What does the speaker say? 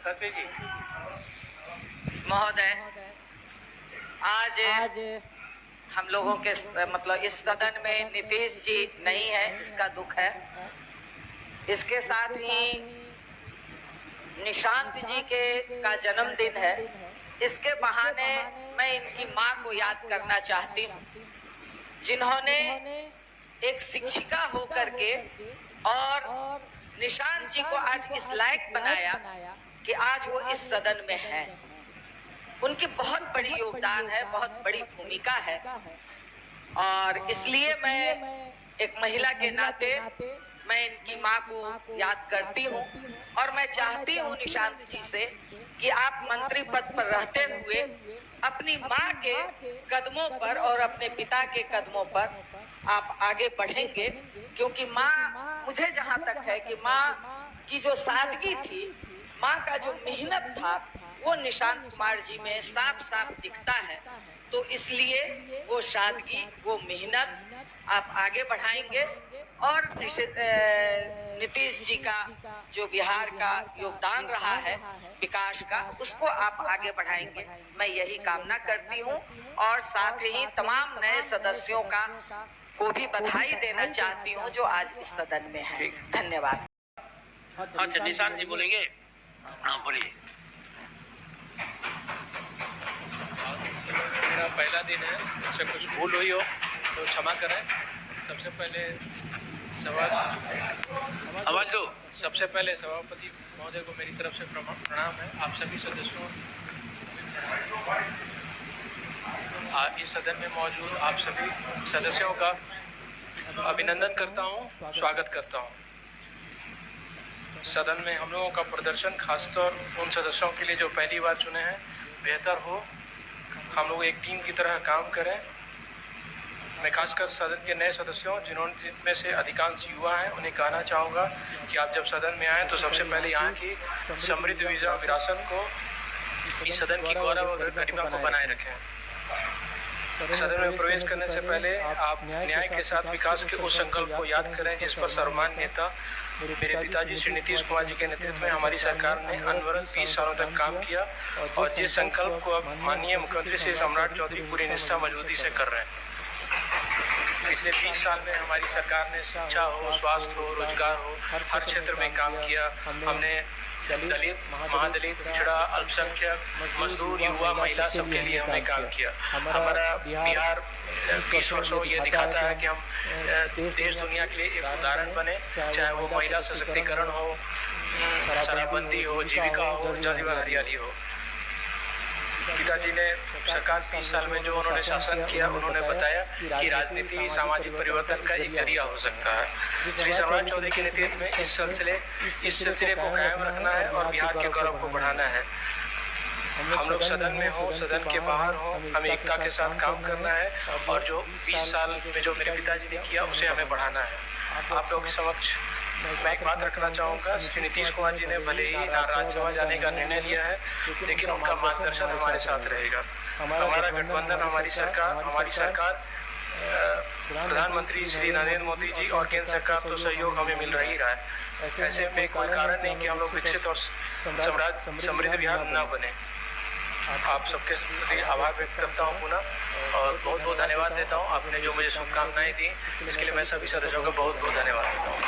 सची जी महोदय, आज हम लोगों के मतलब इस सदन में नीतीश जी नहीं है, इसका दुख है। इसके साथ ही निशांत जी का जन्मदिन है। इसके बहाने मैं इनकी मां को याद करना चाहती हूँ, जिन्होंने एक शिक्षिका होकर के और निशांत जी को आज इस लायक बनाया कि आज वो इस सदन में हैं। उनकी बहुत बड़ी योगदान है, बहुत बड़ी भूमिका है, और इसलिए मैं एक महिला के नाते मैं इनकी मां को याद करती हूँ। और मैं चाहती हूँ निशांत जी से कि आप मंत्री पद पर रहते हुए अपनी मां के कदमों पर और अपने पिता के कदमों पर आप आगे बढ़ेंगे, क्योंकि मां, मुझे जहां तक है कि मां की जो सादगी थी, मां का जो मेहनत था, वो निशांत कुमार जी में साफ साफ दिखता है। तो इसलिए वो सादगी, वो मेहनत आप आगे बढ़ाएंगे और नीतीश जी का जो बिहार का योगदान रहा है विकास का, उसको आप आगे बढ़ाएंगे। मैं यही कामना करती हूँ और साथ ही तमाम नए सदस्यों का को भी बधाई देना चाहती हूँ जो आज इस सदन में है। धन्यवाद। अच्छा, निशांत जी बोलेंगे। हाँ, बोलिए। मेरा पहला दिन है, मुझसे कुछ भूल हुई हो तो क्षमा करें। सबसे पहले सभापति महोदय को मेरी तरफ से प्रणाम है। आप सभी सदस्यों, इस सदन में मौजूद आप सभी सदस्यों का अभिनंदन करता हूं, स्वागत करता हूं। सदन में हम लोगों का प्रदर्शन, खासतौर उन सदस्यों के लिए जो पहली बार चुने हैं, बेहतर हो। हम लोग एक टीम की तरह काम करें। मैं खासकर सदन के नए सदस्यों, जिनमें से अधिकांश युवा हैं, उन्हें कहना चाहूँगा कि आप जब सदन में आएँ तो सबसे पहले यहाँ की समृद्ध विरासत को, इस सदन की गौरव और गरिमा को बनाए रखें। सदन में प्रवेश करने से पहले आप न्याय के साथ विकास के उस संकल्प को याद करें जिस पर सर्वमान्य नेता मेरे पिताजी श्री नीतीश कुमार जी के नेतृत्व में हमारी सरकार ने अनवरत 20 सालों तक काम किया, और जिस संकल्प को अब माननीय मुख्यमंत्री श्री सम्राट चौधरी पूरी निष्ठा मजबूती से कर रहे हैं। पिछले 20 साल में हमारी सरकार ने शिक्षा हो, स्वास्थ्य हो, रोजगार हो, हर क्षेत्र में काम किया। हमने दलित, महादलित, पिछड़ा, अल्पसंख्यक, मजदूर, युवा, महिला, सबके लिए हमने काम किया। हमारा बिहार 20 वर्षों ये दिखाता है कि हम देश दुनिया के लिए एक उदाहरण बने, चाहे वो महिला सशक्तिकरण हो, शराबबंदी हो, जीविका हो, जाति व हरियाली हो। पिताजी ने सरकार 20 साल में जो उन्होंने शासन किया, उन्होंने बताया कि राजनीति सामाजिक परिवर्तन का एक जरिया हो सकता है। श्री सम्राट चौधरी के नेतृत्व में इस सिलसिले को कायम रखना है और बिहार के गौरव को बढ़ाना है। हम लोग सदन में हो, सदन के बाहर हो, हमें एकता के साथ काम करना है, और जो 20 साल में जो मेरे पिताजी ने किया उसे हमें बढ़ाना है। आप लोगों के समक्ष मैं एक बात रखना चाहूँगा। श्री नीतीश कुमार जी ने भले ही राज्यसभा जाने का निर्णय लिया है, लेकिन उनका मार्गदर्शन हमारे साथ रहेगा। हमारा गठबंधन, हमारी सरकार प्रधानमंत्री श्री नरेंद्र मोदी जी और केंद्र सरकार तो सहयोग हमें मिल रही रहा है। ऐसे में कोई कारण नहीं कि हम लोग विकसित और समृद्ध बिहार न बने। आप सबके प्रति आभार व्यक्त करता हूँ पुनः, और बहुत बहुत धन्यवाद देता हूँ। आपने जो मुझे शुभकामनाएं दी, इसके लिए मैं सभी सदस्यों का बहुत बहुत धन्यवाद देता हूँ।